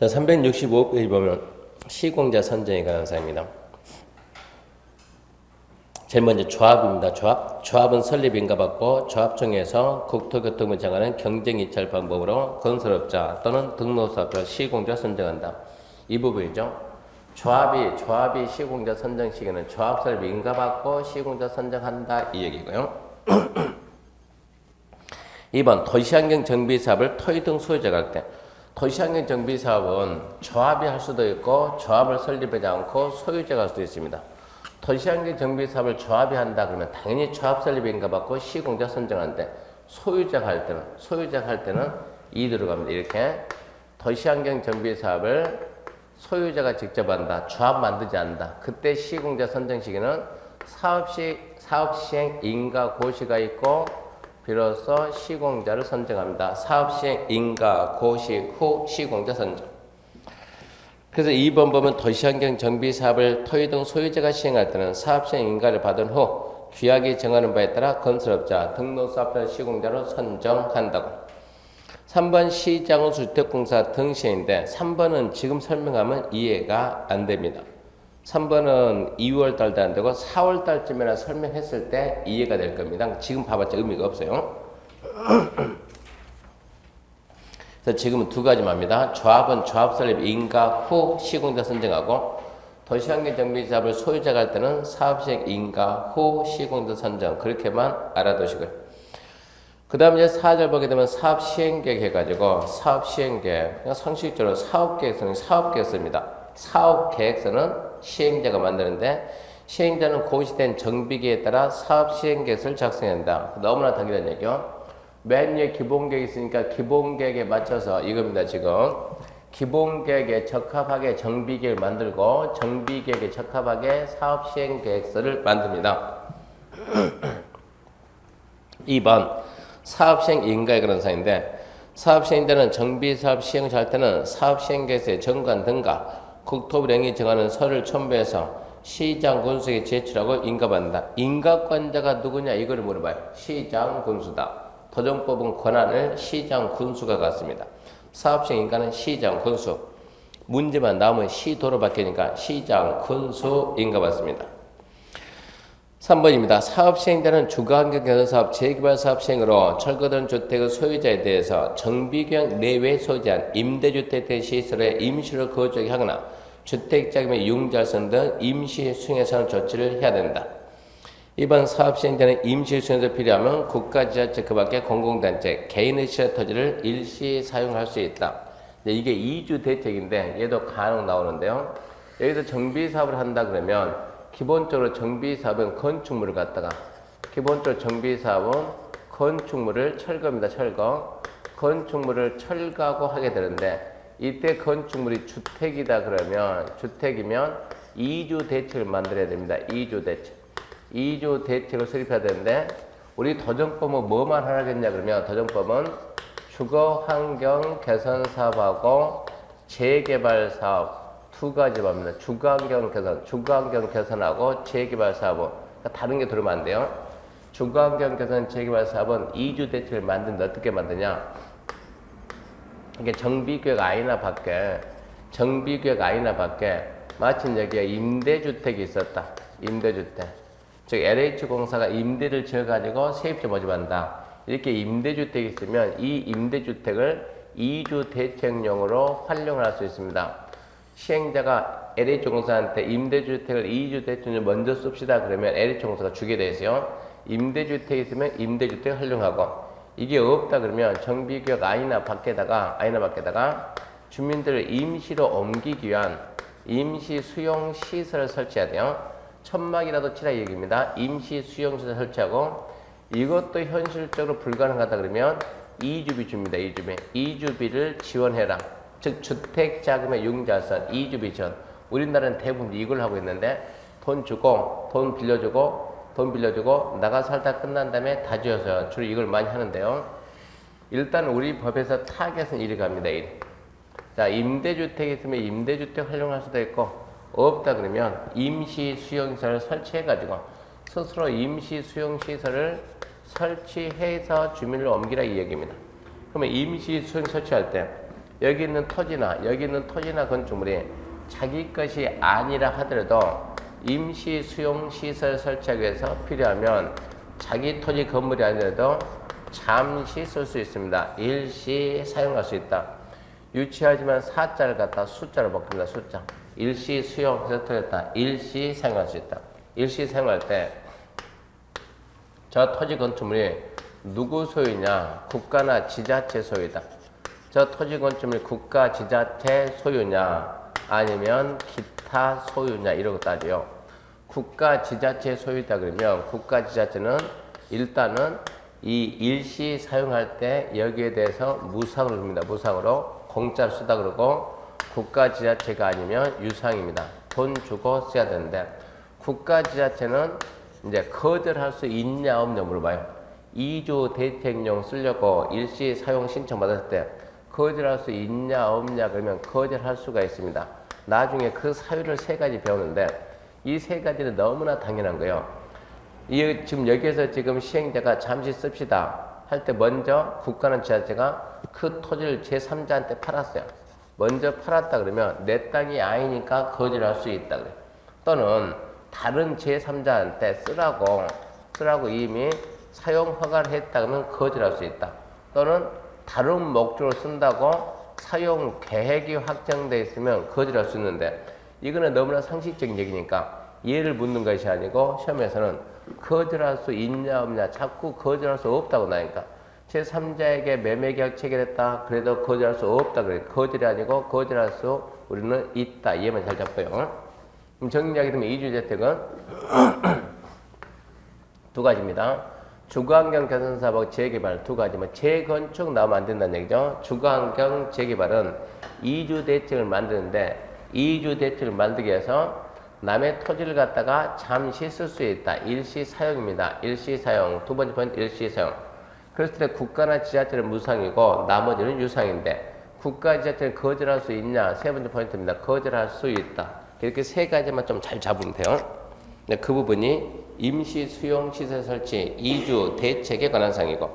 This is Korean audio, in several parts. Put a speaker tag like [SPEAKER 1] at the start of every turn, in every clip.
[SPEAKER 1] 365페이지 보면 시공자 선정에 관한 사항입니다. 제일 먼저 조합입니다. 조합은 설립 인가받고 조합청에서 국토교통부 정하는 경쟁이찰 방법으로 건설업자 또는 등록사업자 시공자 선정한다. 이 부분이죠. 조합이 시공자 선정 시기는 조합 설립 인가받고 시공자 선정한다 이 얘기고요. 2번 도시환경 정비 사업을 토지 등 소유자가 할 때, 도시환경 정비 사업은 조합이 할 수도 있고 조합을 설립하지 않고 소유자가 할 수도 있습니다. 도시환경 정비 사업을 조합이 한다 그러면 당연히 조합 설립 인가받고 시공자 선정하는데 소유자가 할 때는 이 들어갑니다. 이렇게 도시환경 정비 사업을 소유자가 직접 한다. 조합 만들지 않는다. 그때 시공자 선정 시기는 사업 시행 인가 고시가 있고 비로소 시공자를 선정합니다. 사업 시행 인가 고시 후 시공자 선정. 그래서 2번 보면 도시환경 정비 사업을 토지 등 소유자가 시행할 때는 사업 시행 인가를 받은 후 규약이 정하는 바에 따라 건설업자, 등록사업자 시공자로 선정한다고. 3번 시장은 주택공사 등 시행인데 3번은 지금 설명하면 이해가 안 됩니다. 3번은 2월 달도 안 되고 4월 달쯤이나 설명했을 때 이해가 될 겁니다. 지금 봐봤자 의미가 없어요. 그래서 지금은 두 가지만 합니다. 조합은 조합 설립 인가 후 시공자 선정하고 도시환경 정비 사업을 소유자가 할 때는 사업 시행 인가 후 시공자 선정 그렇게만 알아두시고요. 그 다음 이제 4절 보게 되면 사업 시행계획 해가지고 사업 시행계획 그냥 상식적으로 사업계획서는 사업계획서입니다. 사업계획서는 시행자가 만드는데 시행자는 고시된 정비계에 따라 사업 시행계획서를 작성한다. 너무나 당연한 얘기요. 맨 위에 기본계획이 있으니까 기본계획에 맞춰서 이겁니다. 지금 기본계획에 적합하게 정비계획을 만들고 정비계획에 적합하게 사업 시행계획서를 만듭니다. 2번 사업시행 인가에 관한 사항인데 사업시행자는 정비사업 시행을 할 때는 사업시행계획서의 정관 등과 국토부령이 정하는 서를 첨부해서 시장 군수에게 제출하고 인가받는다. 인가권자가 누구냐 이걸 물어봐요. 시장 군수다. 도정법은 권한을 시장 군수가 갖습니다. 사업시행 인가는 시장 군수. 문제만 나오면 시도로 바뀌니까 시장 군수 인가받습니다. 3번입니다. 사업 시행자는 주거환경 개선사업 재개발 사업 시행으로 철거된 주택의 소유자에 대해서 정비구역 내외에 소재한 임대주택 대 시설에 임시로 거주하게 하거나 주택자금의 융자성 등 임시 수용해서는 조치를 해야 된다. 이번 사업 시행자는 임시 수용에서 필요하면 국가지자체 그 밖에 공공단체 개인의 시설 토지를 일시 사용할 수 있다. 이게 이주 대책인데 얘도 간혹 나오는데요. 여기서 정비사업을 한다 그러면 기본적으로 정비사업은 건축물을 갖다가 기본적으로 정비사업은 건축물을 철거입니다. 철거. 건축물을 철거하고 하게 되는데 이때 건축물이 주택이다 그러면 주택이면 이주 대책을 만들어야 됩니다. 이주 대책. 이주 대책을 수립해야 되는데 우리 도정법은 뭐만 하겠냐 그러면 도정법은 주거환경 개선 사업하고 재개발 사업 두 가지 법입니다. 주거환경 개선하고 재개발 사업은 그러니까 다른 게 들어오면 안 돼요. 주거환경 개선 재개발 사업은 이주 대책을 만드는데 어떻게 만드냐? 이게 정비구역 안이나 밖에 마침 여기에 임대주택이 있었다. 임대주택. 즉 LH공사가 임대를 지어가지고 세입자 모집한다. 이렇게 임대주택이 있으면 이 임대주택을 이주 대책용으로 활용할 수 있습니다. 시행자가 LH공사한테 임대주택을 이주 대책을 먼저 씁시다 그러면 LH공사가 주게 돼 있어요. 임대주택이 있으면 임대주택 활용하고 이게 없다 그러면 정비구역 안이나 밖에다가 주민들을 임시로 옮기기 위한 임시 수용 시설을 설치해야 돼요. 천막이라도 치라 얘기입니다. 임시 수용 시설 설치하고 이것도 현실적으로 불가능하다 그러면 이주비 줍니다. 이주비를 지원해라. 즉 주택자금의 융자선 이주비 지원. 우리나라는 대부분 이걸 하고 있는데 돈 빌려주고 나가 살다 끝난 다음에 다 지어서요. 주로 이걸 많이 하는데요. 일단 우리 법에서 타겟은 이리 갑니다. 자, 임대주택이 있으면 임대주택 활용할 수도 있고 없다 그러면 임시 수용시설을 설치해가지고 스스로 임시 수용시설을 설치해서 주민을 옮기라 이 얘기입니다. 그러면 임시 수용 설치할 때 여기 있는 토지나 건축물이 자기 것이 아니라 하더라도 임시 수용 시설 설치하기 위해서 필요하면 자기 토지 건물이 아니라도 잠시 쓸 수 있습니다. 일시 사용할 수 있다. 유치하지만 사자를 갖다 숫자로 바꿉니다. 숫자. 일시 수용해서 틀렸다. 일시 사용할 수 있다. 일시 사용할 때 저 토지 건축물이 누구 소유냐? 국가나 지자체 소유다. 저 토지 건축물이 국가, 지자체 소유냐? 아니면 기타 소유냐? 이러고 따져요. 국가, 지자체 소유다 그러면 국가, 지자체는 일단은 이 일시 사용할 때 여기에 대해서 무상으로 줍니다. 무상으로 공짜로 쓰다 그러고 국가, 지자체가 아니면 유상입니다. 돈 주고 써야 되는데 국가, 지자체는 이제 거절할 수 있냐 없냐 물어봐요. 2주 대택용 쓰려고 일시 사용 신청 받았을 때 거절할 수 있냐 없냐 그러면 거절할 수가 있습니다. 나중에 그 사유를 3가지 배우는데 이 3가지는 너무나 당연한 거예요. 지금 여기에서 지금 시행자가 잠시 씁시다 할 때 먼저 국가는 지자체가 그 토지를 제3자한테 팔았어요. 먼저 팔았다 그러면 내 땅이 아니니까 거절할 수 있다 그래요. 또는 다른 제3자한테 쓰라고 이미 사용 허가를 했다 그러면 거절할 수 있다. 또는 다른 목적으로 쓴다고 사용 계획이 확정되어 있으면 거절할 수 있는데 이거는 너무나 상식적인 얘기니까 이해를 묻는 것이 아니고 시험에서는 거절할 수 있냐 없냐 자꾸 거절할 수 없다고 나니까 제3자에게 매매계약 체결했다 그래도 거절할 수 없다 그래. 거절이 아니고 거절할 수 우리는 있다. 이해만 잘 잡고요. 그럼 정리하게 되면 이주주택은 두 가지입니다. 주거환경 개선사업하고 재개발 두 가지면 재건축 나오면 안 된다는 얘기죠. 주거환경 재개발은 이주대책을 만드는데 이주대책을 만들기 위해서 남의 토지를 갖다가 잠시 쓸 수 있다. 일시 사용입니다. 일시 사용. 두 번째 포인트 일시 사용. 그랬을 때 국가나 지자체는 무상이고 나머지는 유상인데 국가 지자체는 거절할 수 있냐? 세 번째 포인트입니다. 거절할 수 있다. 이렇게 3가지만 좀 잘 잡으면 돼요. 그 부분이 임시 수용 시설 설치 2주 대책에 관한 사항이고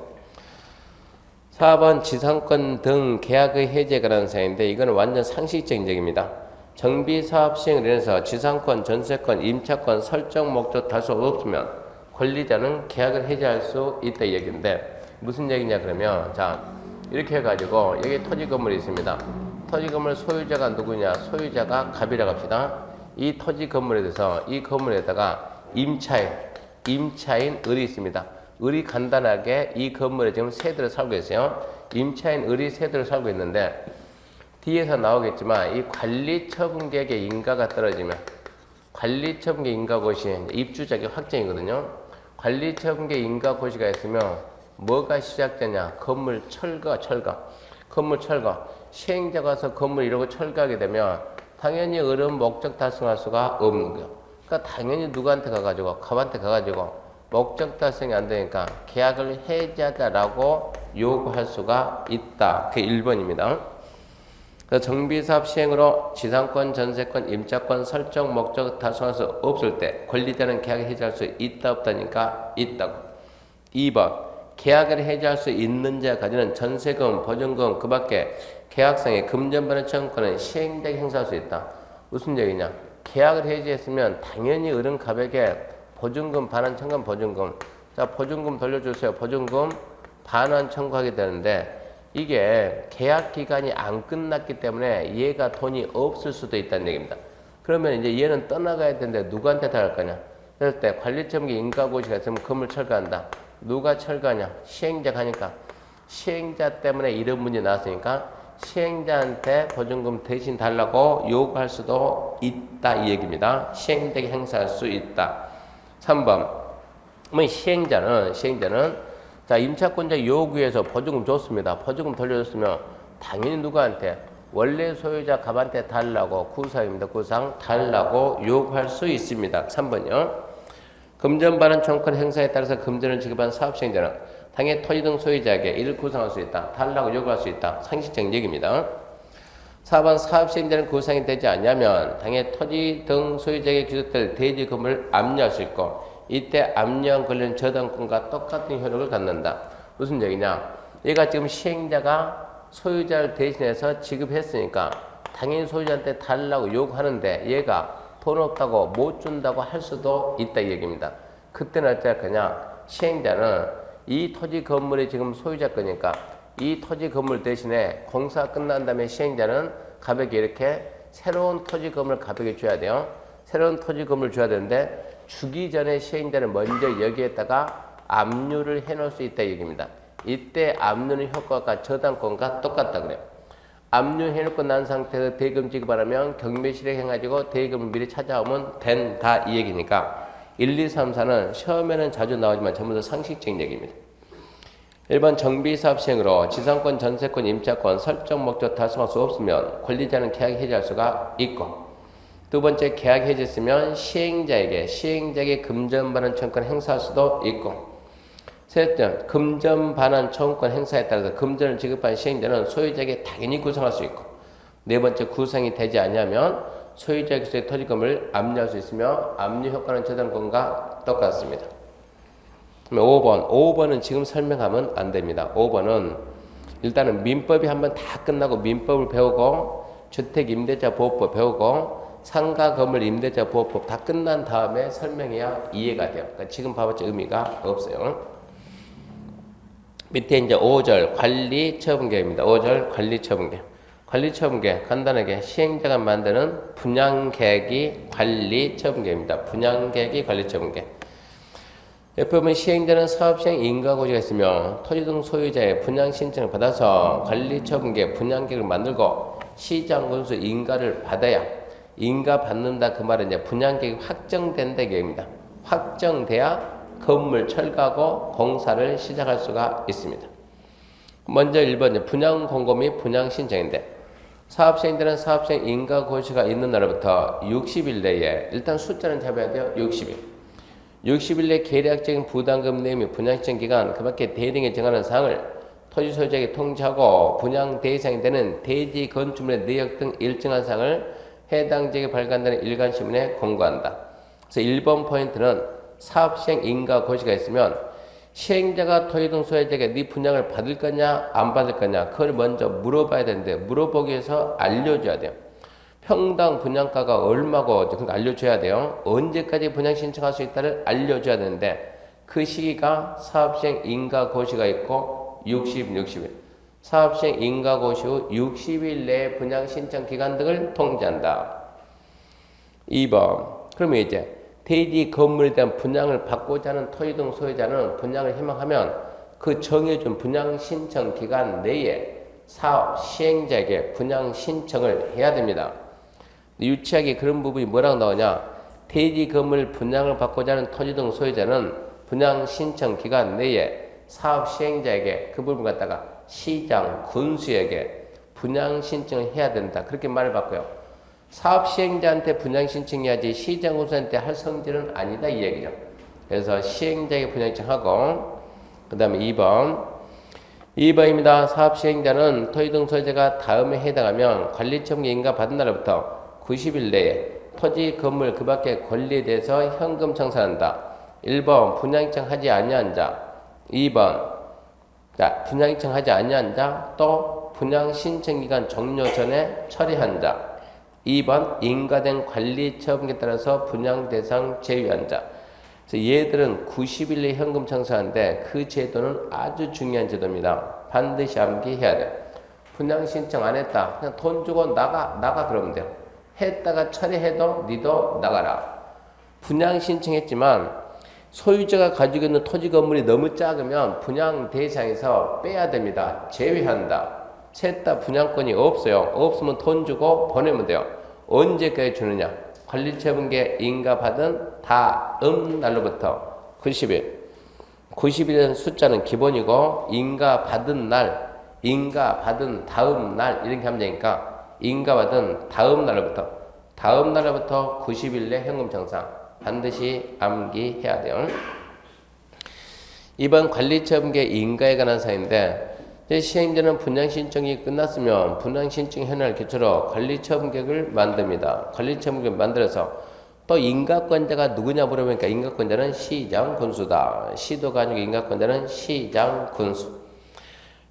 [SPEAKER 1] 4번 지상권 등 계약의 해제에 관한 사항인데 이거는 완전 상식적인 얘기입니다. 정비사업 시행을 인해서 지상권, 전세권, 임차권 설정 목적 달성 없으면 권리자는 계약을 해제할 수 있다 이 얘기인데 무슨 얘기냐 그러면 자 이렇게 해가지고 여기 토지 건물이 있습니다. 토지 건물 소유자가 누구냐? 소유자가 갑이라고 합시다. 이 토지 건물에 대해서 이 건물에다가 임차인 을이 있습니다. 을이 간단하게 이 건물에 지금 세대를 살고 있어요. 임차인 을이 세대를 살고 있는데 뒤에서 나오겠지만 이 관리처분계획의 인가가 떨어지면 관리처분계 인가고시 입주자기 확정이거든요. 관리처분계 인가고시가 있으면 뭐가 시작되냐? 건물 철거. 건물 철거. 시행자가 와서 건물 이러고 철거하게 되면 당연히 을은 목적 달성할 수가 없는 거예요. 그러니까 당연히 누구한테 가가지고 갑한테 가가지고 목적 달성이 안 되니까 계약을 해제하자라고 요구할 수가 있다. 그게 1번입니다. 정비사업 시행으로 지상권, 전세권, 임차권 설정 목적 달성할 수 없을 때 권리자는 계약을 해제할 수 있다 없다니까 있다고. 2번 계약을 해제할 수 있는 자가 가지는 전세금, 보증금 그 밖에 계약상의 금전반환 청구권은 시행자가 행사할 수 있다. 무슨 얘기냐? 계약을 해지했으면 당연히 을은 갑에게 보증금, 반환 청구권 보증금 자 보증금 돌려주세요. 보증금 반환 청구하게 되는데 이게 계약 기간이 안 끝났기 때문에 얘가 돈이 없을 수도 있다는 얘기입니다. 그러면 이제 얘는 떠나가야 되는데 누구한테 다 할 거냐? 그럴 때 관리처분계 인가고시가 있으면 건물 철거한다. 누가 철거하냐? 시행자가 하니까 시행자 때문에 이런 문제 나왔으니까 시행자한테 보증금 대신 달라고 요구할 수도 있다 이 얘기입니다. 시행자에게 행사할 수 있다. 3번 시행자는 자 임차권자 요구해서 보증금 줬습니다. 보증금 돌려줬으면 당연히 누구한테 원래 소유자 갑한테 달라고 구상입니다. 구상 달라고 요구할 수 있습니다. 3번이요. 금전반환 청구권 행사에 따라서 금전을 지급한 사업시행자는 당해 토지 등 소유자에게 이를 구상할 수 있다. 달라고 요구할 수 있다. 상식적인 얘기입니다. 4번 사업시행자는 구상이 되지 않냐면 당해 토지 등 소유자에게 귀속될 대지 건물을 압류할 수 있고 이때 압류한 권리는 저당권과 똑같은 효력을 갖는다. 무슨 얘기냐? 얘가 지금 시행자가 소유자를 대신해서 지급했으니까 당연히 소유자한테 달라고 요구하는데 얘가 돈 없다고 못 준다고 할 수도 있다 이 얘기입니다. 그때는 어찌할 거냐? 시행자는 이 토지 건물이 지금 소유자 거니까 이 토지 건물 대신에 공사 끝난 다음에 시행자는 가볍게 이렇게 새로운 토지 건물을 가볍게 줘야 돼요. 새로운 토지 건물을 줘야 되는데 주기 전에 시행자는 먼저 여기에다가 압류를 해놓을 수 있다 얘기입니다. 이때 압류는 효과가 저당권과 똑같다 그래요. 압류해놓고 난 상태에서 대금 지급하려면 경매실에 해가지고 대금을 미리 찾아오면 된다 이 얘기니까 1, 2, 3, 4는 시험에는 자주 나오지만 전부 다 상식적인 얘기입니다. 1번 정비사업 시행으로 지상권, 전세권, 임차권, 설정 목적 달성할 수 없으면 권리자는 계약 해지할 수가 있고, 두 번째 계약 해지했으면 시행자에게 금전 반환 청구권 행사할 수도 있고, 셋째 금전 반환 청구권 행사에 따라서 금전을 지급한 시행자는 소유자에게 당연히 구성할 수 있고, 네 번째 구성이 되지 않냐면 소유자에게 토지금을 압류할 수 있으며 압류 효과는 저당권과 똑같습니다. 5번은 지금 설명하면 안 됩니다. 5번은 일단은 민법이 한번 다 끝나고 민법을 배우고 주택임대차보호법 배우고 상가건물 임대차보호법 다 끝난 다음에 설명해야 이해가 돼요. 그러니까 지금 봐봤자 의미가 없어요. 밑에 이제 5절 관리처분계입니다. 5절 관리처분계. 관리처분계 간단하게 시행자가 만드는 분양계획이 관리처분계입니다. 분양계획이 관리처분계. 옆에 보면 시행자는 사업시행 인가고지가 있으며 토지 등 소유자의 분양 신청을 받아서 관리처분계 분양계획을 만들고 시장군수 인가를 받아야 인가 받는다 그 말은 이제 분양계획이 확정된다 얘기입니다. 확정돼야 건물 철거하고 공사를 시작할 수가 있습니다. 먼저 1번 분양 공고 및 분양 신청인데 사업시행자는 사업시행 인가고시가 있는 날부터 60일 내에 일단 숫자는 잡아야 돼요. 60일. 60일 내 계략적인 부담금 내용 및 분양 신청 기간 그 밖에 대등에 정하는 사항을 토지 소유자에게 통지하고 분양 대상이 되는 대지 건축물의 내역 등 일정한 사항을 해당 지역에 발간되는 일간신문에 공고한다. 그래서 1번 포인트는 사업시행 인가고시가 있으면 시행자가 토지 등 소유자에게 네 분양을 받을 거냐 안 받을 거냐 그걸 먼저 물어봐야 되는데 물어보기 위해서 알려줘야 돼요. 평당 분양가가 얼마고 그러니까 알려줘야 돼요. 언제까지 분양 신청할 수 있다를 알려줘야 되는데 그 시기가 사업시행 인가고시가 있고 60일. 사업시행 인가고시 후 60일 내에 분양 신청 기간 등을 통지한다. 2번 그러면 이제 대지 건물에 대한 분양을 받고자 하는 토지 등 소유자는 분양을 희망하면 그 정해준 분양 신청 기간 내에 사업 시행자에게 분양 신청을 해야 됩니다. 유치하게 그런 부분이 뭐라고 나오냐? 대지 건물 분양을 받고자 하는 토지 등 소유자는 분양 신청 기간 내에 사업 시행자에게 그 부분 갖다가 시장 군수에게 분양 신청을 해야 된다. 그렇게 말을 받고요. 사업 시행자한테 분양 신청해야지 시장 군수한테 할 성질은 아니다 이 얘기죠. 그래서 시행자에게 분양 신청하고 그 다음에 2번입니다. 사업 시행자는 토지 등 소유자가 다음에 해당하면 관리처분계 인가 받은 날부터 90일 내에 토지 건물 그 밖의 권리에 대해서 현금 청산한다. 1번 분양 신청하지 아니한 자 2번 분양 신청하지 아니한 자 또 분양 신청 기간 종료 전에 처리한 자 2번 인가된 관리처분에 따라서 분양 대상 제외한 자. 그래서 얘들은 90일 내에 현금 청산하는데 그 제도는 아주 중요한 제도입니다. 반드시 암기해야 돼요. 분양 신청 안 했다. 그냥 돈 주고 나가 그러면 돼요. 했다가 처리해도 니도 나가라. 분양 신청했지만 소유자가 가지고 있는 토지 건물이 너무 작으면 분양 대상에서 빼야 됩니다. 제외한다. 셋 다 분양권이 없어요. 없으면 돈 주고 보내면 돼요. 언제까지 주느냐? 관리처분계 인가 받은 다음 날로부터 90일. 90일이라는 숫자는 기본이고 인가 받은 날, 인가 받은 다음 날 이렇게 하면 되니까 인가 받은 다음 날로부터 90일 내 현금 청산 반드시 암기해야 돼요. 이번 관리처분계 인가에 관한 사항인데 시행자는 분양 신청이 끝났으면 분양 신청 현황을 기초로 관리처분계획을 만듭니다. 관리처분계획을 만들어서 또 인가권자가 누구냐 물어보니까 인가권자는 시장 군수다. 시도가 아니고 인가권자는 시장 군수.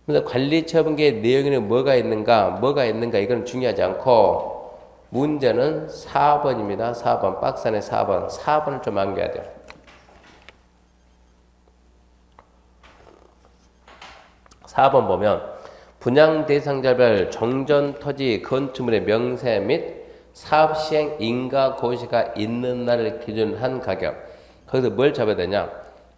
[SPEAKER 1] 그래서 관리처분계의 내용에는 뭐가 있는가 이건 중요하지 않고 문제는 4번입니다. 4번 박스 안에 4번 4번을 좀 남겨야 돼요. 4번 보면 분양 대상자별 정전 토지 건축물의 명세 및 사업 시행 인가 고시가 있는 날을 기준으로 한 가격. 거기서 뭘 잡아야 되냐?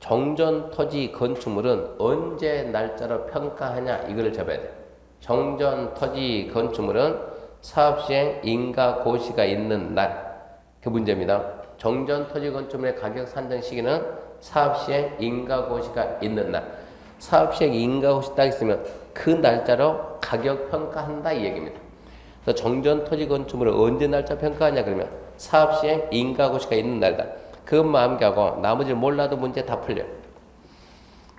[SPEAKER 1] 정전 토지 건축물은 언제 날짜로 평가하냐 이거를 잡아야 돼. 정전 토지 건축물은 사업 시행 인가 고시가 있는 날. 그 문제입니다. 정전 토지 건축물의 가격 산정 시기는 사업 시행 인가 고시가 있는 날. 사업 시행 인가 고시 딱 있으면 그 날짜로 가격 평가한다 이 얘기입니다. 그래서 정전 토지 건축물을 언제 날짜 평가하냐 그러면 사업 시행 인가 고시가 있는 날이다. 그것만 암기하고 나머지를 몰라도 문제 다 풀려.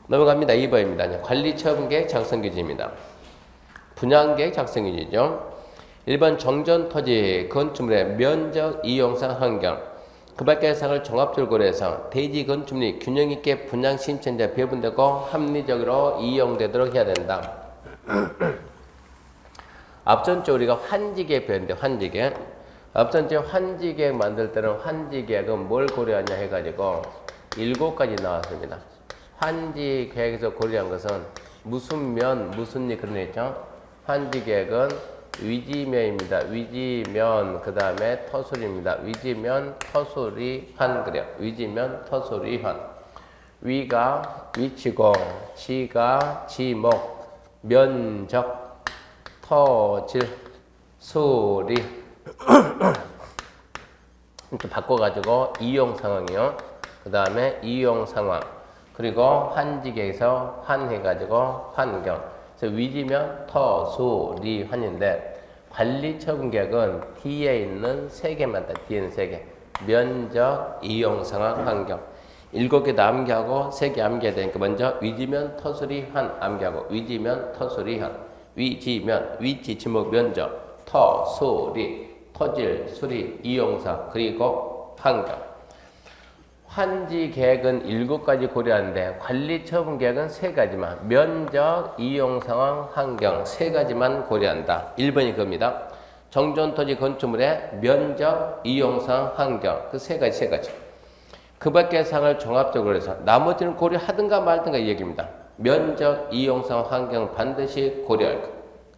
[SPEAKER 1] 넘어갑니다. 2번입니다. 관리처분계획 작성규칙입니다. 분양계획 작성규칙이죠. 1번 정전 토지 건축물의 면적, 이용상, 환경 그 밖의 사항을 종합적으로 고려해서 대지 건축물이 균형 있게 분양 신청자 배분되고 합리적으로 이용되도록 해야 된다. 앞전에 우리가 환지계획 배웠는데 환지계획 앞전에 환지계획 만들 때는 환지계획은 뭘 고려하냐 해가지고 7가지 나왔습니다. 환지계획에서 고려한 것은 무슨 면, 무슨 리 그런 거 있죠. 환지계획은 위지면입니다. 위지면 그 다음에 터술입니다. 위지면 터술이환 그래요. 위지면 터술이환. 위가 위치고 지가 지목 면적 터질 소리 또 바꿔가지고 이용 상황이요. 그 다음에 이용 상황 그리고 환지계에서 환해가지고 환경. 그래서 위지면 터수리환인데 관리처분계획은 D에 있는 3개만 다. D에는 3개. 면적, 이용 상황, 환경. 7개 다 암기하고 3개 암기해야 되니까 먼저 위지면 터수리환 암기하고 위지면 터수리환. 위지면 위치 지목 면적 터수리 토질 수리 이용사 그리고 환경. 환지 계획은 7가지 고려하는데 관리처분 계획은 3가지만 면적, 이용상황, 환경 3가지만 고려한다. 1번이 그겁니다. 정전토지 건축물의 면적, 이용상황, 환경 그 3가지 그 밖의 사항을 종합적으로 해서 나머지는 고려하든가 말든가 이 얘기입니다. 면적, 이용상황, 환경 반드시 고려할 것.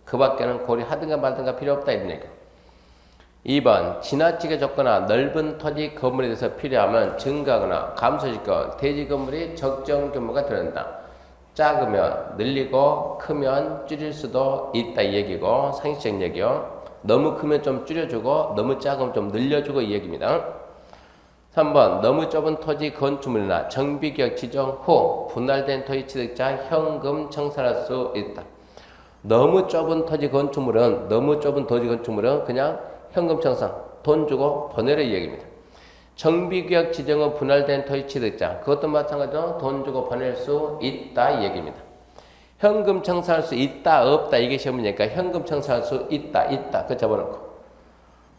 [SPEAKER 1] 그 밖에는 고려하든가 말든가 필요 없다 이런 얘기. 2번 지나치게 좁거나 넓은 토지 건물에 대해서 필요하면 증가하거나 감소시켜 대지 건물이 적정 규모가 들어간다. 작으면 늘리고 크면 줄일 수도 있다 이 얘기고 상식적 얘기요. 너무 크면 좀 줄여주고 너무 작으면 좀 늘려주고 이 얘기입니다. 3번 너무 좁은 토지 건축물이나 정비계획 지정 후 분할된 토지 취득자 현금 청산할 수 있다. 너무 좁은 토지 건축물은 그냥 현금 청산, 돈 주고 보내라 이 얘기입니다. 정비구역 지정은 분할된 토지 취득자, 그것도 마찬가지로 돈 주고 보낼 수 있다 이 얘기입니다. 현금 청산할 수 있다, 없다 이게 시험이니까 현금 청산할 수 있다, 그거 잡아놓고.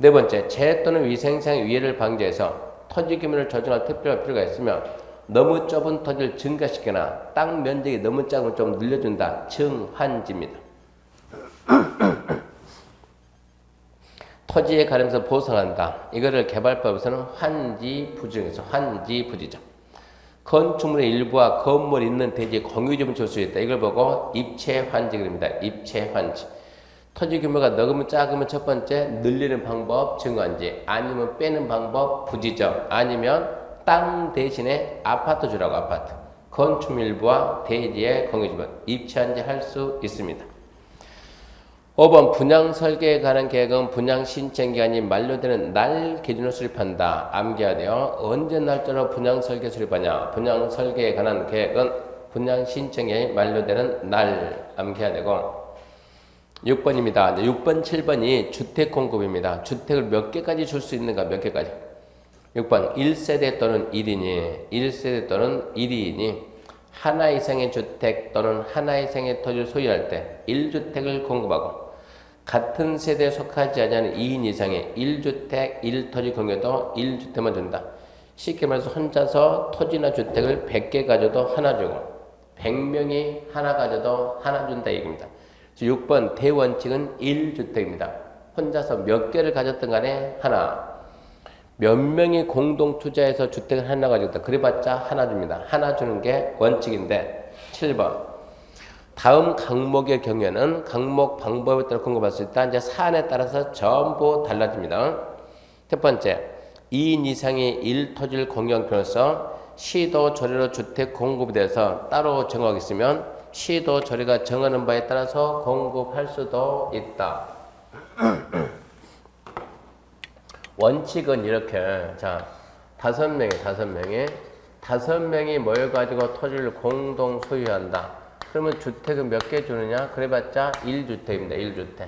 [SPEAKER 1] 4번째, 재해 또는 위생상 위해를 방지해서 토지 규모를 조정할 특별한 필요가 있으면 너무 좁은 토지를 증가시키거나 땅 면적이 너무 작으면 좀 늘려준다, 증환지입니다. 토지에 가리면서 보상한다. 이거를 개발법에서는 환지부지죠. 환지부지죠. 건축물의 일부와 건물 있는 대지에 공유점을 줄 수 있다. 이걸 보고 입체환지 그럽니다. 입체환지. 토지 규모가 너무 작으면 첫 번째 늘리는 방법 증환지, 아니면 빼는 방법 부지점, 아니면 땅 대신에 아파트 주라고 아파트. 건축물 일부와 대지의 공유점은 입체환지 할 수 있습니다. 5번 분양 설계에 관한 계획은 분양 신청 기간이 만료되는 날 기준으로 수립한다. 암기해야 돼요. 언제 날짜로 분양 설계 수립하냐. 분양 설계에 관한 계획은 분양 신청 기간이 만료되는 날 암기해야 되고 6번입니다. 6번, 7번이 주택 공급입니다. 주택을 몇 개까지 줄 수 있는가 몇 개까지. 6번 1세대 또는 1인이 1세대 또는 1인이 하나 이상의 주택 또는 하나 이상의 토지를 소유할 때 1주택을 공급하고 같은 세대에 속하지 않는 2인 이상의 1주택, 1토지 공유도 1주택만 준다. 쉽게 말해서 혼자서 토지나 주택을 100개 가져도 하나 주고 100명이 하나 가져도 하나 준다 얘기입니다. 6번 대원칙은 1주택입니다. 혼자서 몇 개를 가졌든 간에 하나. 몇 명이 공동 투자해서 주택을 하나 가졌다. 그래봤자 하나 줍니다. 하나 주는 게 원칙인데 7번 다음 강목의 경우에는 강목 방법에 따라 공급할 수 있다. 이제 사안에 따라서 전부 달라집니다. 첫 번째 2인 이상의 1토지를 공유함으로써 시도 조례로 주택 공급에 대해서 따로 정하고 있으면 시도 조례가 정하는 바에 따라서 공급할 수도 있다. 원칙은 이렇게 자 5명이 모여가지고 토지를 공동 소유한다. 그러면 주택은 몇 개 주느냐? 그래봤자 1주택입니다. 1주택.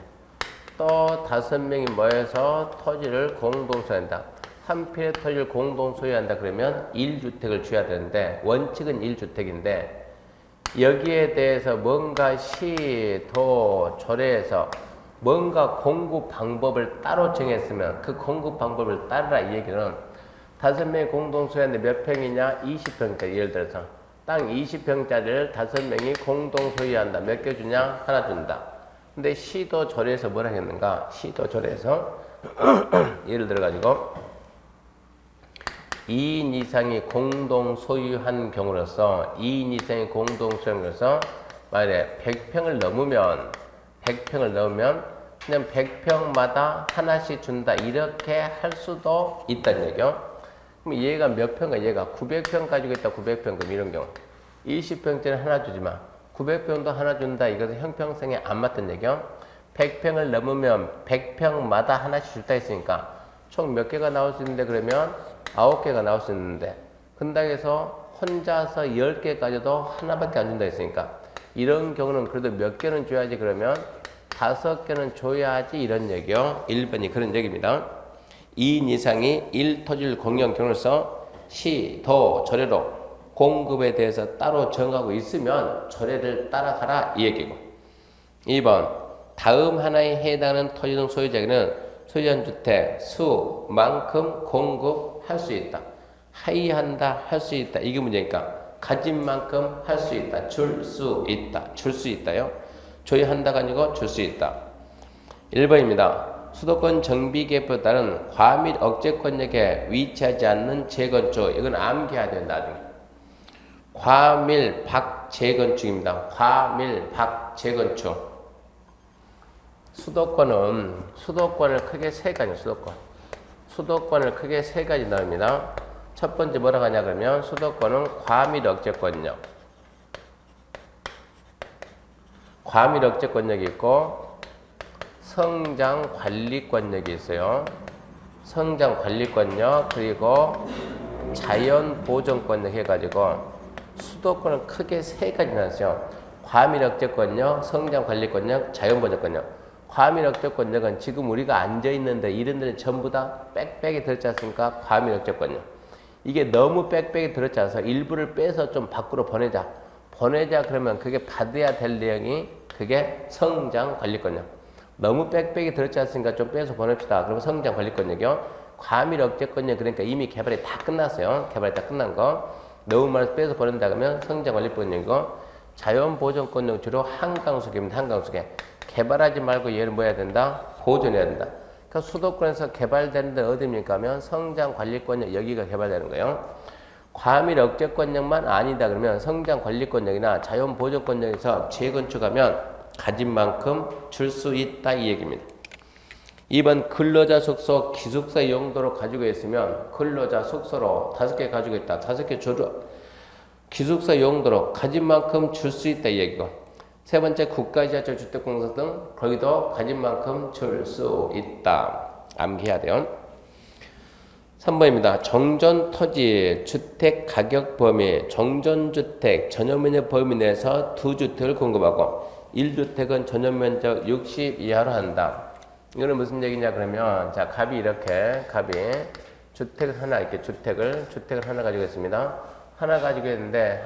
[SPEAKER 1] 또 5명이 모여서 토지를 공동 소유한다. 한 필의 토지를 공동 소유한다. 그러면 1주택을 줘야 되는데 원칙은 1주택인데 여기에 대해서 뭔가 시, 도, 조례에서 뭔가 공급 방법을 따로 정했으면 그 공급 방법을 따르라 이 얘기는 5명이 공동 소유하는데 몇 평이냐? 20평짜리. 예를 들어서 땅 20평짜리를 5명이 공동 소유한다. 몇 개 주냐? 하나 준다. 근데 시도 조례에서 뭐라 했는가? 시도 조례에서 예를 들어 가지고 2인 이상이 공동 소유한 경우로서 2인 이상이 공동 소유로서 만약에 100평을 넘으면 그냥 100평마다 하나씩 준다. 이렇게 할 수도 있다는 얘기요. 그럼 얘가 몇 평가? 얘가 900평 가지고 있다. 900평. 그럼 이런 경우 20평짜리 하나 주지만 900평도 하나 준다. 이것은 형평성에 안 맞던 얘기요. 100평을 넘으면 100평마다 하나씩 줄다 했으니까 총 몇 개가 나올 수 있는데 그러면 9개가 나올 수 있는데 근다고 해서 혼자서 10개 가져도 하나밖에 안 준다 했으니까 이런 경우는 그래도 몇 개는 줘야지. 그러면 5개는 줘야지 이런 얘기요. 1번이 그런 얘기입니다. 2인 이상이 1토지를 공유한 경우로서 시, 도, 조례로 공급에 대해서 따로 정하고 있으면 조례를 따라가라 이 얘기고 2번 다음 하나에 해당하는 토지 등 소유자에게는 소유한 주택 수만큼 공급할 수 있다. 하이한다 할 수 있다. 이게 문제니까 가진 만큼 할 수 있다. 줄 수 있다. 줄 수 있다요. 조회한다가 아니고 줄 수 있다. 1번입니다. 수도권 정비계획에 따른 과밀 억제권역에 위치하지 않는 재건축. 이건 암기해야 돼요. 나중에. 과밀박 재건축입니다. 과밀박 재건축. 수도권을 크게 세 가지 수도권을 크게 세 가지 나옵니다. 첫 번째 뭐라고 하냐 그러면 수도권은 과밀 억제권역. 과밀 억제권역이 있고 성장 관리권역이 있어요. 성장 관리권역 그리고 자연 보존권역 해가지고 수도권은 크게 세 가지 나왔어요. 과밀 억제권역, 성장 관리권역, 자연 보존권역. 과밀 억제권역은 지금 우리가 앉아 있는데 이런 데는 전부 다 빽빽이 들었지 않습니까? 과밀 억제권역. 이게 너무 빽빽이 들었지 않아서 일부를 빼서 좀 밖으로 보내자 그러면 그게 받아야 될 내용이 그게 성장 관리권역. 너무 빽빽이 들었지 않습니까? 좀 빼서 보냅시다. 그러면 성장 관리권역이요. 과밀 억제권역 그러니까 이미 개발이 다 끝났어요. 개발이 다 끝난 거. 너무 많이 빼서 보낸다 그러면 성장 관리권역이고 자연 보존권역 주로 한강수계입니다. 한강수계. 개발하지 말고 얘를 뭐 해야 된다? 보존해야 된다. 그러니까 수도권에서 개발되는 데 어디입니까? 하면 성장관리권역 여기가 개발되는 거예요. 과밀 억제권역만 아니다 그러면 성장관리권역이나 자연보존권역에서 재건축하면 가진 만큼 줄 수 있다 이 얘기입니다. 2번 근로자 숙소 기숙사 용도로 가지고 있으면 근로자 숙소로 5개 가지고 있다. 5개 줘줘. 기숙사 용도로 가진 만큼 줄 수 있다 이 얘기고 세 번째 국가지하철 주택공사 등 거기도 가진 만큼 줄 수 있다. 암기해야 돼요. 3번입니다. 정전토지 주택 가격 범위 정전주택 전용면적 범위 내에서 2주택을 공급하고 1주택은 전용면적 60 이하로 한다. 이거는 무슨 얘기냐 그러면 자 갑이 주택을 하나 이렇게 주택을 하나 가지고 있습니다. 하나 가지고 있는데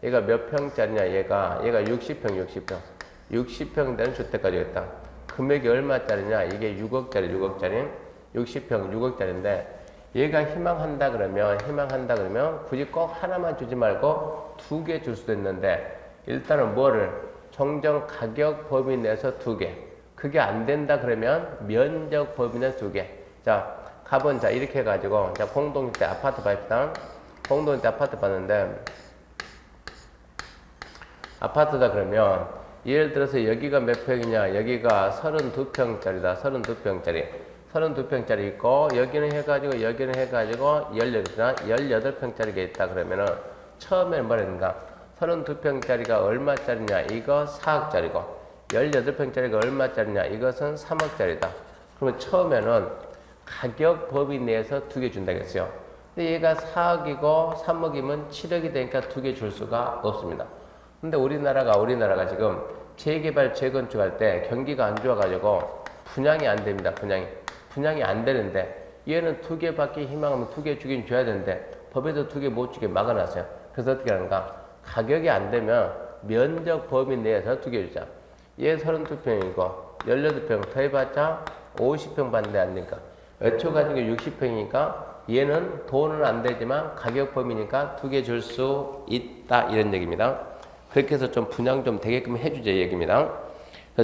[SPEAKER 1] 얘가 몇 평짜리냐 얘가 60평 60평 되는 주택 가지고 있다. 금액이 얼마짜리냐 이게 6억짜리 60평 6억짜리인데 얘가 희망한다 그러면 굳이 꼭 하나만 주지 말고 2개 줄 수도 있는데 일단은 뭐를 정정 가격 범위 내에서 2개. 그게 안 된다 그러면 면적 범위 내 2개. 자, 값은 자 이렇게 해가지고 자 공동주택 아파트 봅시다. 공동주택 아파트 봤는데 아파트다 그러면 예를 들어서 여기가 몇 평이냐? 여기가 32평짜리다. 32평짜리. 32평짜리 있고 여기는 해가지고 18평짜리가 있다 그러면은 처음에는 뭐랬는가? 32평짜리가 얼마짜리냐? 이거 4억짜리고 18평짜리가 얼마짜리냐? 이것은 3억짜리다. 그러면 처음에는 가격 범위 내에서 2개 준다겠어요. 근데 얘가 4억이고 3억이면 7억이 되니까 2개 줄 수가 없습니다. 근데 우리나라가 지금 재개발 재건축할 때 경기가 안 좋아가지고 분양이 안 됩니다. 분양이 안 되는데 얘는 2개밖에 희망하면 2개 주긴 줘야 되는데 법에서 2개 못 주게 막아놨어요. 그래서 어떻게 하는가? 가격이 안 되면 면적 범위 내에서 2개 주자. 얘 32평이고 18평 더해봤자 50평 받는데 안 되니까 애초 가지고 60평이니까 얘는 돈은 안 되지만 가격 범위니까 2개 줄 수 있다 이런 얘기입니다. 그렇게 해서 좀 분양 좀 되게끔 해주자 얘기입니다.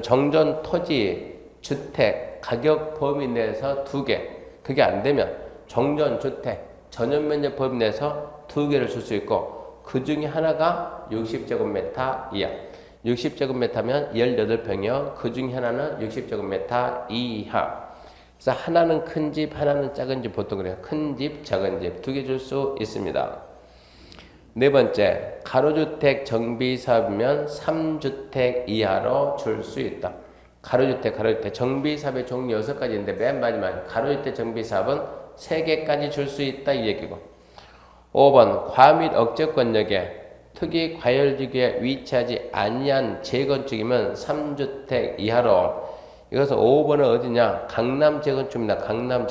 [SPEAKER 1] 정전 토지 주택 가격 범위 내에서 2개 그게 안 되면 정전 주택 전용 면적 범위 내에서 2개를 줄 수 있고 그 중에 하나가 60제곱미터 이하 60제곱미터면 18평이요. 그 중에 하나는 60제곱미터 이하. 그래서 하나는 큰 집, 하나는 작은 집 보통 그래요. 큰 집, 작은 집 2개 줄 수 있습니다. 네 번째, 가로주택 정비사업이면 3주택 이하로 줄 수 있다. 가로주택. 정비사업의 종류 6가지인데 맨 마지막 가로주택 정비사업은 3개까지 줄 수 있다 이 얘기고. 5번, 과 및 억제권역에 특이 과열지구에 위치하지 아니한 재건축이면 3주택 이하로. 이것은 5번은 어디냐? 강남 재건축입니다. 강남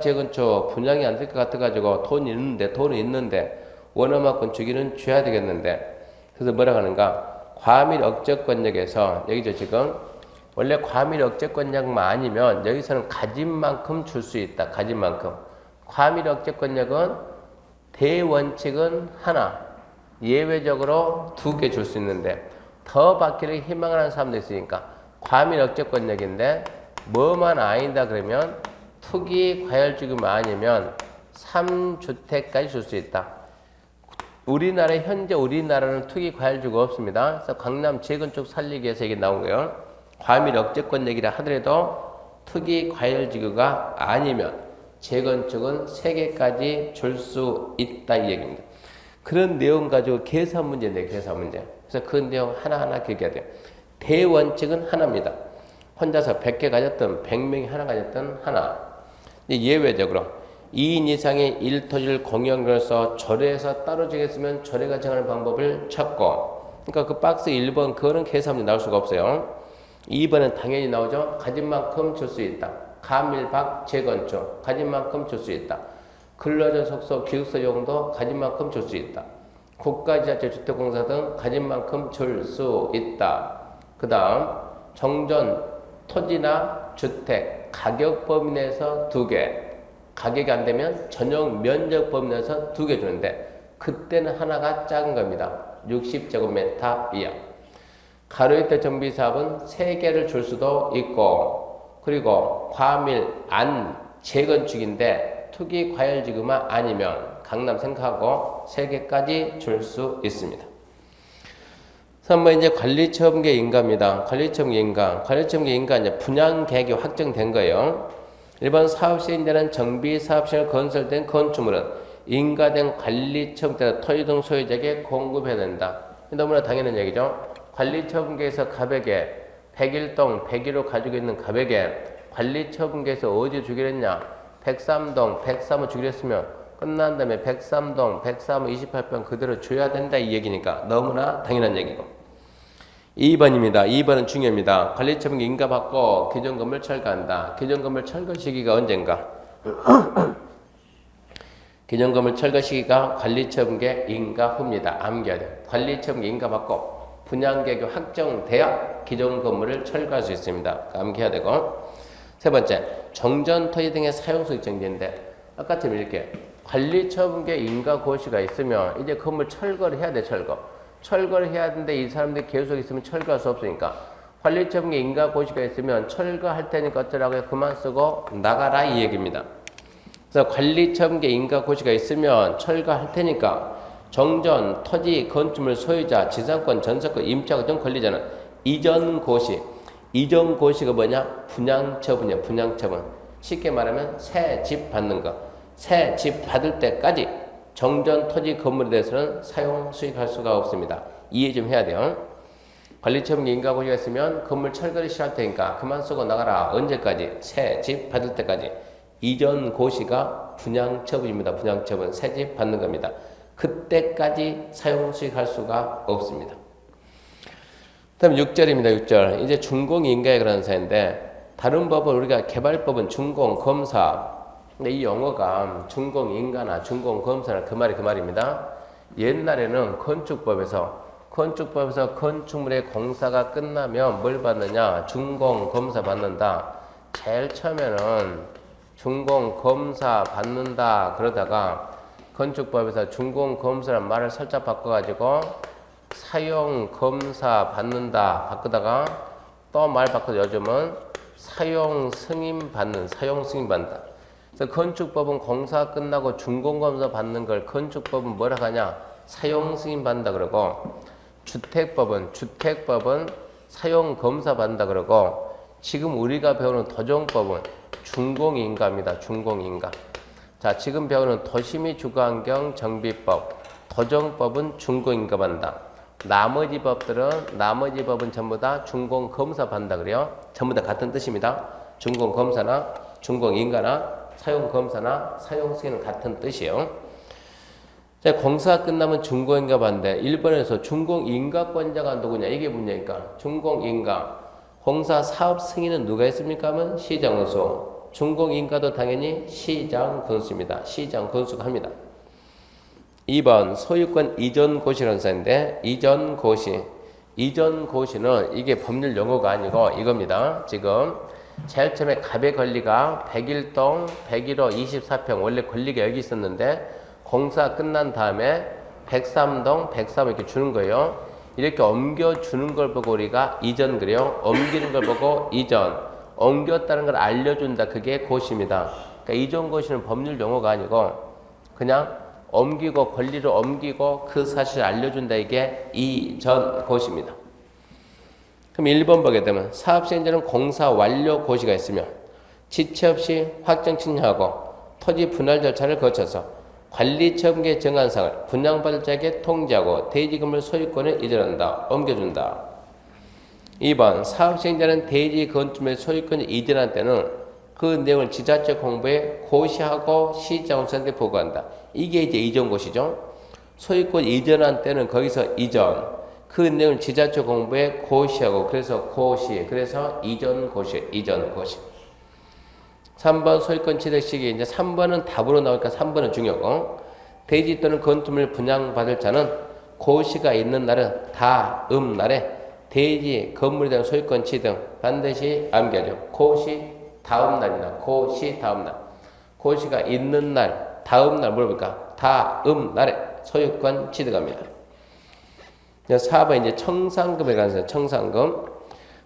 [SPEAKER 1] 재건축 분양이 안 될 것 같아가지고 돈은 있는데 원어만큼 주기는 줘야 되겠는데 그래서 뭐라고 하는가? 과밀 억제권역에서 여기죠 지금 원래 과밀 억제권역만 아니면 여기서는 가진 만큼 줄 수 있다. 가진 만큼. 과밀 억제권역은 대원칙은 하나 예외적으로 2개 줄 수 있는데 더 받기를 희망하는 사람도 있으니까 과밀 억제권역인데 뭐만 아니다 그러면 투기 과열지구만 아니면 3주택까지 줄 수 있다. 현재 우리나라는 투기 과열지구가 없습니다. 그래서 강남 재건축 살리기 위해서 이게 나온 거예요. 과밀 억제권역이라 하더라도 투기 과열지구가 아니면 재건축은 3개까지 줄 수 있다 이 얘기입니다. 그런 내용 가지고 계산 문제인데 계산 문제. 그래서 그 내용 하나하나 기억해야 돼요. 대원칙은 하나입니다. 혼자서 100개 가졌든 100명이 하나 가졌든 하나. 예외적으로 2인 이상의 1토지를 공용으로서 조례에서 따로 정했으면 조례가 정하는 방법을 찾고 그러니까 그 박스 1번 그거는 계산 문제 나올 수가 없어요. 2번은 당연히 나오죠. 가진 만큼 줄 수 있다. 가밀박 재건축 가진 만큼 줄 수 있다. 근로자 속소 기숙사 용도 가진 만큼 줄 수 있다. 국가지자체 주택공사 등 가진 만큼 줄 수 있다. 그 다음 정전 토지나 주택 가격 범위 내에서 2개 가격이 안 되면 전용 면적 범위 내에서 2개 주는데 그때는 하나가 작은 겁니다. 60제곱미터 이하. 가로주택 정비사업은 3개를 줄 수도 있고 그리고 과밀 안 재건축인데 투기 과열지구만 아니면 강남 생각하고 3개까지 줄 수 있습니다. 3번 이제 관리처분계 인가입니다. 관리처분계 인가 이제 분양 계획이 확정된 거예요. 일반 사업시행자는 정비사업시행을 건설된 건축물은 인가된 관리처분대 토지 등 소유자에게 공급해야 된다. 너무나 당연한 얘기죠. 관리처분계에서 가백에 101동 101호 가지고 있는 가백에 관리처분계에서 어디 주기로 했냐? 103동 103호 주기로 했으면 끝난 다음에 103동 103호 28평 그대로 줘야 된다 이 얘기니까 너무나 당연한 얘기고. 2번입니다. 2번은 중요합니다. 관리처분계 인가받고 기존 건물 철거한다. 기존 건물 철거 시기가 언젠가? 기존 건물 철거 시기가 관리처분계 인가 후입니다. 암기해야 돼요. 관리처분계 인가받고 분양계획이 확정돼야 기존 건물을 철거할 수 있습니다. 암기해야 되고. 세 번째, 정전 토지 등의 사용수익 정지인데 아까처럼 이렇게 관리처분계 인가 고시가 있으면 이제 건물 철거를 해야 돼. 철거를 해야 되는데 이 사람들이 계속 있으면 철거할 수 없으니까 관리처분계 인가 고시가 있으면 철거할 테니까 어쩌라고요? 그만 쓰고 나가라 이 얘기입니다. 그래서 관리처분계 인가 고시가 있으면 철거할 테니까 정전, 토지, 건축물 소유자, 지상권, 전세권, 임차권 등 권리자는 이전 고시가 뭐냐? 분양처분이야. 분양처분. 쉽게 말하면 새 집 받는 거. 새 집 받을 때까지 정전, 토지, 건물에 대해서는 사용, 수익할 수가 없습니다. 이해 좀 해야 돼요. 관리처분 인가 고시가 있으면 건물 철거를 시작할 테니까 그만 쓰고 나가라. 언제까지? 새 집 받을 때까지. 이전 고시가 분양처분입니다. 분양처분. 새 집 받는 겁니다. 그때까지 사용, 수익할 수가 없습니다. 그 다음에 6절입니다. 6절. 이제 준공인가에 관한 사인데 다른 법은 우리가 개발법은 준공검사. 근데 이 용어가 준공인가나 준공검사나 그 말입니다. 옛날에는 건축법에서 건축물의 공사가 끝나면 뭘 받느냐? 준공검사 받는다. 제일 처음에는 준공검사 받는다 그러다가 건축법에서 준공검사란 말을 살짝 바꿔가지고 사용검사 받는다 바꾸다가 또 말 바꿔서 요즘은 사용승인 받는다. 그래서 건축법은 공사 끝나고 준공검사 받는 걸 건축법은 뭐라 하냐? 사용승인 받는다 그러고 주택법은 사용검사 받는다 그러고 지금 우리가 배우는 도정법은 준공인가입니다. 준공인가. 자, 지금 배우는 도시및 주거환경 정비법, 도정법은 준공인가 받는다. 나머지 법은 전부 다 준공검사 받는다 그래요. 전부 다 같은 뜻입니다. 준공검사나 준공인가나 사용검사나 사용승인은 같은 뜻이에요. 자, 공사가 끝나면 준공인가 받는데 일본에서 준공인가권자가 누구냐? 이게 문제니까 준공인가. 공사 사업 승인은 누가 했습니까? 하면 시장군수. 준공인가도 당연히 시장군수입니다. 시장군수가 합니다. 2번 소유권 이전고시라는 사인데 이전고시는 이게 법률 용어가 아니고 이겁니다. 지금 제일 처음에 갑의 권리가 101동 101호 24평 원래 권리가 여기 있었는데 공사 끝난 다음에 103동 103 이렇게 주는 거예요. 이렇게 옮겨주는 걸 보고 우리가 이전 그래요. 옮기는 걸 보고 이전. 옮겼다는 걸 알려준다. 그게 고시입니다. 그러니까 이전 고시는 법률 용어가 아니고 그냥 옮기고 권리를 옮기고 그 사실을 알려준다. 이게 이전 고시입니다. 그럼 1번 보게 되면 사업 시행자는 공사 완료 고시가 있으며 지체 없이 확정 측량하고 토지 분할 절차를 거쳐서 관리처분계 정한 사항을 분양받을 자에게 통지하고 대지 건물 소유권을 이전한다. 옮겨준다. 2번 사업 시행자는 대지 건축물의 소유권을 이전할 때는 그 내용을 지자체 공부에 고시하고 시장훈수한테 보고한다. 이게 이제 이전 고시죠. 소유권 이전한 때는 거기서 이전 그 내용을 지자체 공부에 고시하고 그래서 고시 그래서 이전 고시 3번 소유권 취득 시기 이제 3번은 답으로 나오니까 3번은 중요하고 대지 또는 건축물 분양받을 자는 고시가 있는 날은 다음 날에 대지 건물에 대한 소유권 취득 반드시 암기하죠. 고시 다음 날이다. 고시 다음 날. 고시가 있는 날 다음 날 물어볼까? 다음 날에 소유권 취득합니다. 4번 이제 청산금에 관해서 청산금.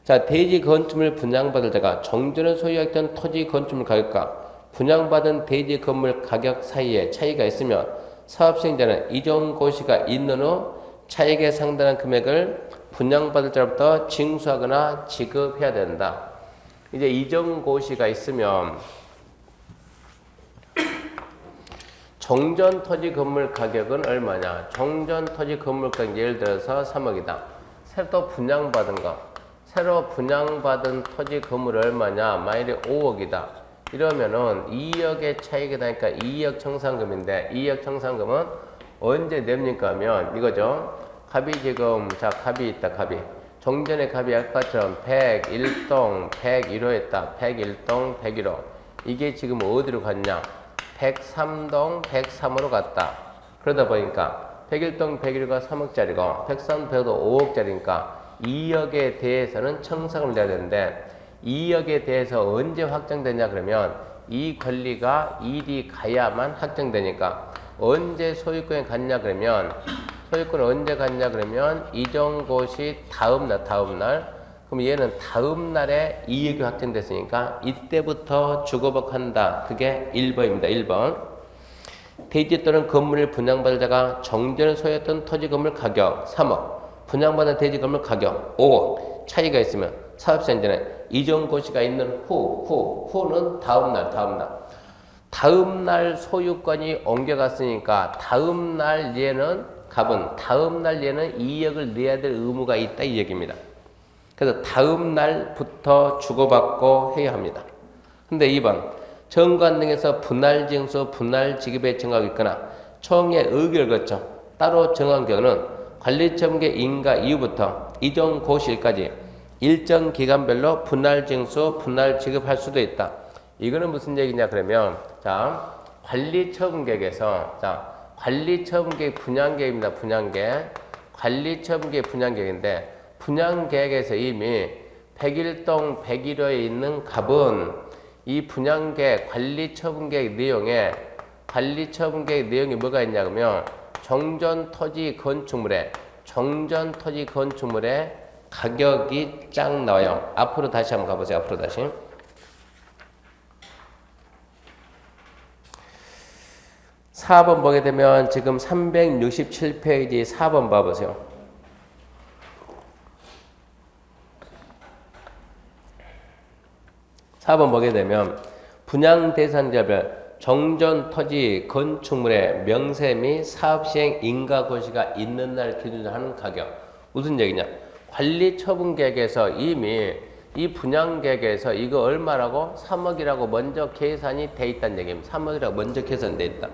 [SPEAKER 1] 자, 대지 건축물 분양받을 자가 정전을 소유했던 토지 건축물 가격과 분양받은 대지 건물 가격 사이에 차이가 있으면 사업시행자는 이전 고시가 있는 후 차익에 상당한 금액을 분양받을 자로부터 징수하거나 지급해야 된다. 이제 이전 고시가 있으면 정전 토지 건물 가격은 얼마냐? 정전 토지 건물 가격 예를 들어서 3억이다. 새로 분양받은 토지 건물 얼마냐? 만일에 5억이다. 이러면은 2억의 차익이 나니까 2억 청산금인데 2억 청산금은 언제 냅니까 하면 이거죠. 갑이 지금 갑이 있다. 정전의 갑이 아까처럼 101동 101호였다. 101동 101호. 이게 지금 어디로 갔냐? 103동 103호로 갔다. 그러다 보니까 101동 101호가 3억짜리고 103동 105도 5억짜리니까 2억에 대해서는 청산을 내야 되는데 2억에 대해서 언제 확정되냐 그러면 이 권리가 일이 가야만 확정되니까 언제 소유권이 갖냐 그러면 소유권을 언제 갖냐 그러면 이전고시 다음날 그럼 얘는 다음날에 이익이 확정됐으니까 이때부터 주거복 한다. 그게 1번입니다. 1번. 대지 또는 건물을 분양받을 자가 정전을 소유했던 토지 건물 가격 3억, 분양받은 대지 건물 가격 5억 차이가 있으면 사업시행전에 이전고시가 있는 후는 다음날 소유권이 옮겨갔으니까 다음날 얘는 다음날 얘는 2억을 내야 될 의무가 있다 이 얘기입니다. 그래서 다음날부터 주고받고 해야 합니다. 근데 2번 정관 등에서 분할징수, 분할지급의 정하고 있거나 총회 의결을 거쳐 따로 정한 경우는 관리처분계 인가 이후부터 이전 고시일까지 일정 기간별로 분할징수, 분할지급할 수도 있다. 이거는 무슨 얘기냐 그러면 자 관리처분계획에서 관리처분계획 분양계획입니다. 관리처분계획 분양계획인데 분양계획에서 이미 101동 101호에 있는 갑은 이 분양계획 관리처분계획 내용에 뭐가 있냐 그러면 정전토지 건축물에 가격이 쫙 나와요. 앞으로 다시 한번 가보세요. 앞으로 다시. 4번 보게 되면 지금 367페이지 4번 봐보세요. 4번 보게 되면 분양 대상자별 정전 토지 건축물의 명세 및 사업시행 인가고시가 있는 날 기준으로 하는 가격. 무슨 얘기냐? 관리처분계획에서 이미 이 분양계획에서 이거 얼마라고? 3억이라고 먼저 계산이 돼 있다는 얘기입니다. 3억이라고 먼저 계산돼 있다.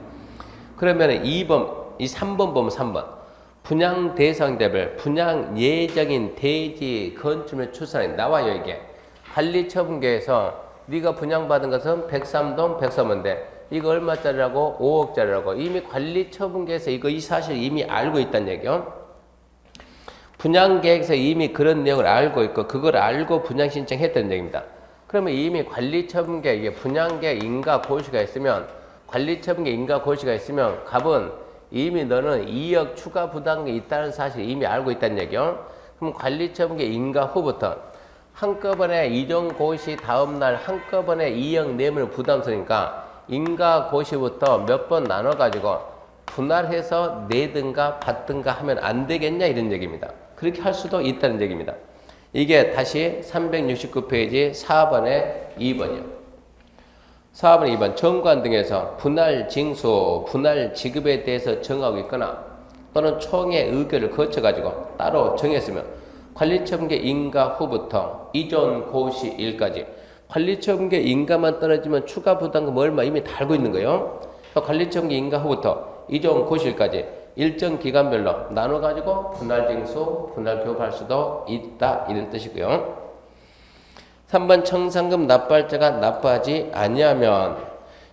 [SPEAKER 1] 그러면 3번 보면 3번. 분양 대상자별 분양 예정인 대지 건축물 추산이 나와요 이게. 관리처분계에서 네가 분양받은 것은 103동 103호인데 이거 얼마짜리라고? 5억짜리라고. 이미 관리처분계에서 이 사실 이미 알고 있다는 얘기요. 분양계획에서 이미 그런 내용을 알고 있고 그걸 알고 분양신청했다는 얘기입니다. 그러면 이미 관리처분계획, 이게 분양계획 인가고시가 있으면 관리처분계획 인가고시가 있으면 갑은 이미 너는 2억 추가 부담금이 있다는 사실을 이미 알고 있다는 얘기요. 그럼 관리처분계획 인가 후부터 한꺼번에 이전고시 다음날 한꺼번에 2억 내면 부담스러우니까 인가고시부터 몇 번 나눠가지고 분할해서 내든가 받든가 하면 안 되겠냐 이런 얘기입니다. 그렇게 할 수도 있다는 얘기입니다. 이게 다시 369페이지 4번의 2번이요. 4번 2번 정관 등에서 분할징수, 분할지급에 대해서 정하고 있거나 또는 총회 의결을 거쳐가지고 따로 정했으면 관리처분계 인가 후부터 이전 고시일까지 관리처분계 인가만 떨어지면 추가 부담금 얼마 이미 다 알고 있는 거예요. 관리처분계 인가 후부터 이전 고시일까지 일정 기간별로 나눠가지고 분할징수, 분할교부할 수도 있다 이런 뜻이고요. 3번 청산금 납부할자가 납부하지 아니하면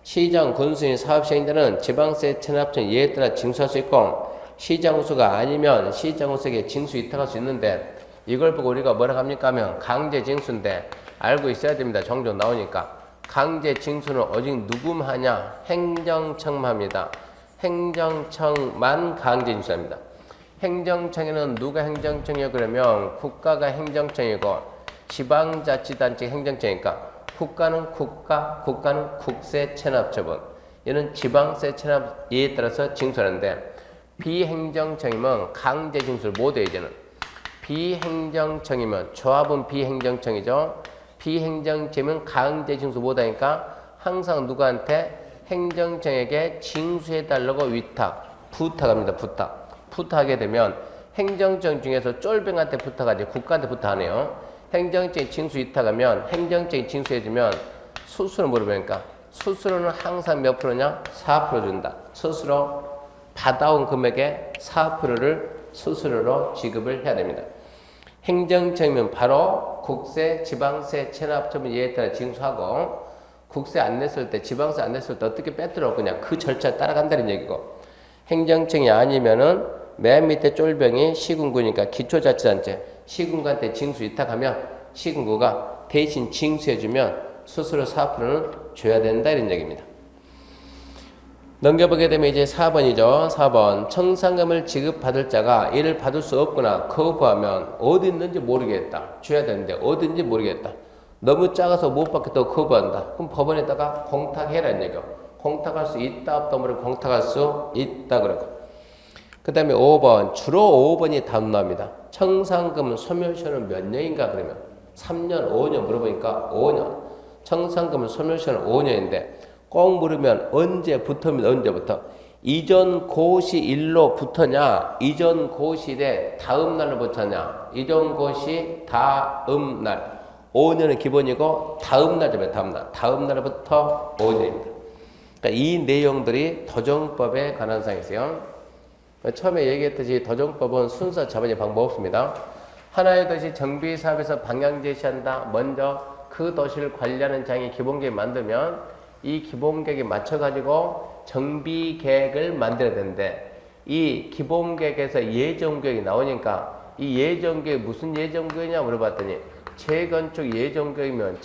[SPEAKER 1] 시장 군수인 사업시행자는 지방세 체납청 예에 따라 징수할 수 있고 시장 후수가 아니면 시장 후수에게 징수 위탁할 수 있는데 이걸 보고 우리가 뭐라고 합니까 하면 강제징수인데 알고 있어야 됩니다. 종종 나오니까. 강제징수는 오직 누구만 하냐? 행정청만 합니다. 행정청만 강제징수합니다. 행정청에는 누가 행정청이요? 그러면 국가가 행정청이고 지방자치단체 행정청이니까 국가는 국가는 국세 체납처분. 얘는 지방세 체납 예에 따라서 징수하는데 비행정청이면 강제징수를 못해 이제는. 비행정청이면 조합은 비행정청이죠. 비행정청이면 강제징수 못하니까 항상 누구한테 행정청에게 징수해달라고 부탁합니다. 부탁하게 되면 행정청 중에서 쫄병한테 부탁하지 국가한테 부탁하네요. 행정청이 징수 위탁하면 행정청이 징수해주면 수수료 물어보니까 수수료는 항상 몇 프로냐? 4% 준다. 스스로 받아온 금액의 4%를 수수료로 지급을 해야 됩니다. 행정청이면 바로 국세, 지방세, 체납처분 예에 따라 징수하고 국세 안 냈을 때, 지방세 안 냈을 때 어떻게 빼들어 그냥 그 절차 따라간다는 얘기고 행정청이 아니면은 맨 밑에 쫄병이 시군구니까 기초자치단체 시군구한테 징수 위탁하면 시군구가 대신 징수해주면 수수료 4%는 줘야 된다 이런 얘기입니다. 넘겨보게 되면 이제 4번이죠. 4번 청산금을 지급받을 자가 이를 받을 수 없거나 거부하면 어디 있는지 모르겠다. 줘야 되는데 어디 있는지 모르겠다. 너무 작아서 못 받겠다고 거부한다. 그럼 법원에다가 공탁해라는 얘기요. 공탁할 수 있다 없다 물으면 공탁할 수 있다 그러고. 그 다음에 5번 주로 5번이 답납니다. 청산금 소멸시효는 몇 년인가 그러면 3년 5년 물어보니까 5년. 청산금 소멸시효는 5년인데 꼭 물으면 언제부터입니다. 언제부터. 이전 고시일로 붙었냐 이전 고시일에 다음 날로 붙었냐 이전 고시 다음 날 5년은 기본이고 다음 날이면 다음 날부터 5년입니다. 그러니까 이 내용들이 도정법에 관한 사항이세요. 처음에 얘기했듯이 도정법은 순서 잡아낼 방법 없습니다. 하나의 도시 정비사업에서 방향 제시한다. 먼저 그 도시를 관리하는 장이 기본계획 만들면 이 기본계획에 맞춰가지고 정비계획을 만들어야 되는데 이 기본계획에서 예정계획이 나오니까 이 예정계획 무슨 예정계획이냐 물어봤더니 재건축 예정계획이면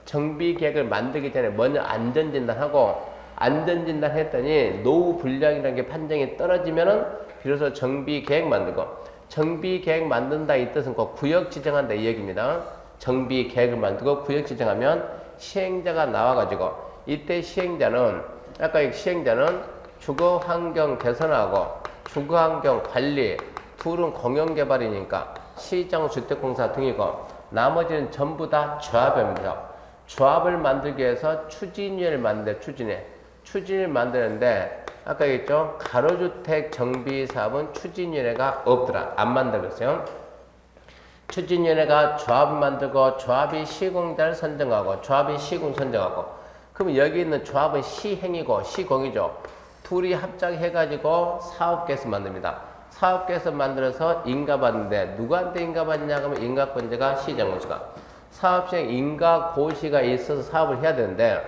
[SPEAKER 1] 정비계획을 만들기 전에 먼저 안전진단하고 안전진단 했더니 노후 불량이라는 게 판정이 떨어지면은 비로소 정비계획 만들고 정비계획 만든다 이 뜻은 꼭 구역 지정한다 이 얘기입니다. 정비계획을 만들고 구역 지정하면 시행자가 나와가지고 이때 시행자는 주거환경 개선하고 주거환경 관리 둘은 공영개발이니까 시장주택공사 등이고 나머지는 전부 다 조합입니다. 조합을 만들기 위해서 추진위를 추진위를 만드는데 아까 얘기했죠. 가로주택 정비사업은 추진위원회가 없더라. 안 만들었어요. 추진위원회가 조합을 만들고 조합이 시공자를 선정하고 조합이 시공 선정하고 그럼 여기 있는 조합은 시행이고 시공이죠. 둘이 합작해가지고 사업계획서 만듭니다. 사업계획서 만들어서 인가받는데 누구한테 인가받냐 그러면 인가권자가 시장공사가 사업시행 인가고시가 있어서 사업을 해야 되는데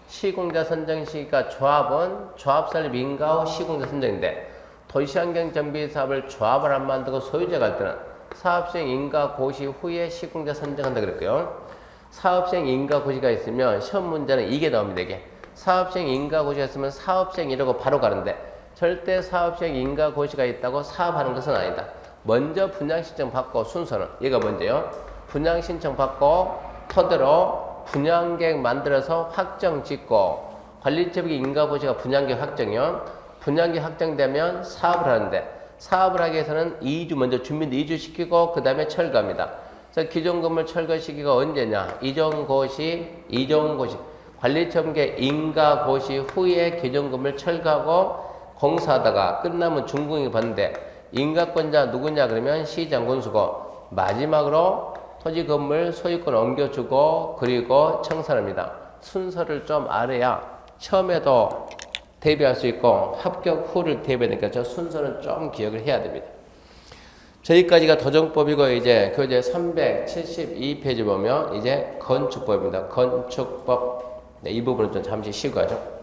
[SPEAKER 1] 시공자 선정 시기가 조합은 조합설립 인가 후 시공자 선정인데 도시환경정비사업을 조합을 안 만들고 소유자가 할 때는 사업시행 인가고시 후에 시공자 선정한다 그랬고요. 사업시행 인가고시가 있으면 시험 문제는 이게 나옵니다. 이게 사업시행 인가고시가 있으면 사업시행 이러고 바로 가는데 절대 사업시행 인가고시가 있다고 사업하는 것은 아니다. 먼저 분양신청 받고 순서는 얘가 먼저요. 분양신청 받고 토대로 분양계획 만들어서 확정 짓고 관리처분기 인가고시가 분양계획 확정이요. 분양계획 확정되면 사업을 하는데 사업을 하기 위해서는 2주 먼저 준비를 2주 시키고 그 다음에 철거합니다. 그래서 기존 건물 철거시기가 언제냐? 이전고시 관리처분계 인가고시 후에 기존 건물 철거하고 공사하다가 끝나면 준공이 받는데 인가권자 누구냐 그러면 시장군수고 마지막으로 토지 건물 소유권 옮겨주고 그리고 청산합니다. 순서를 좀 알아야 처음에도 대비할 수 있고 합격 후를 대비해야 되니까 저 순서는 좀 기억을 해야 됩니다. 저기까지가 도정법이고 이제 교재 372페이지 보면 이제 건축법입니다. 건축법. 네, 이 부분은 좀 잠시 쉬고 가죠.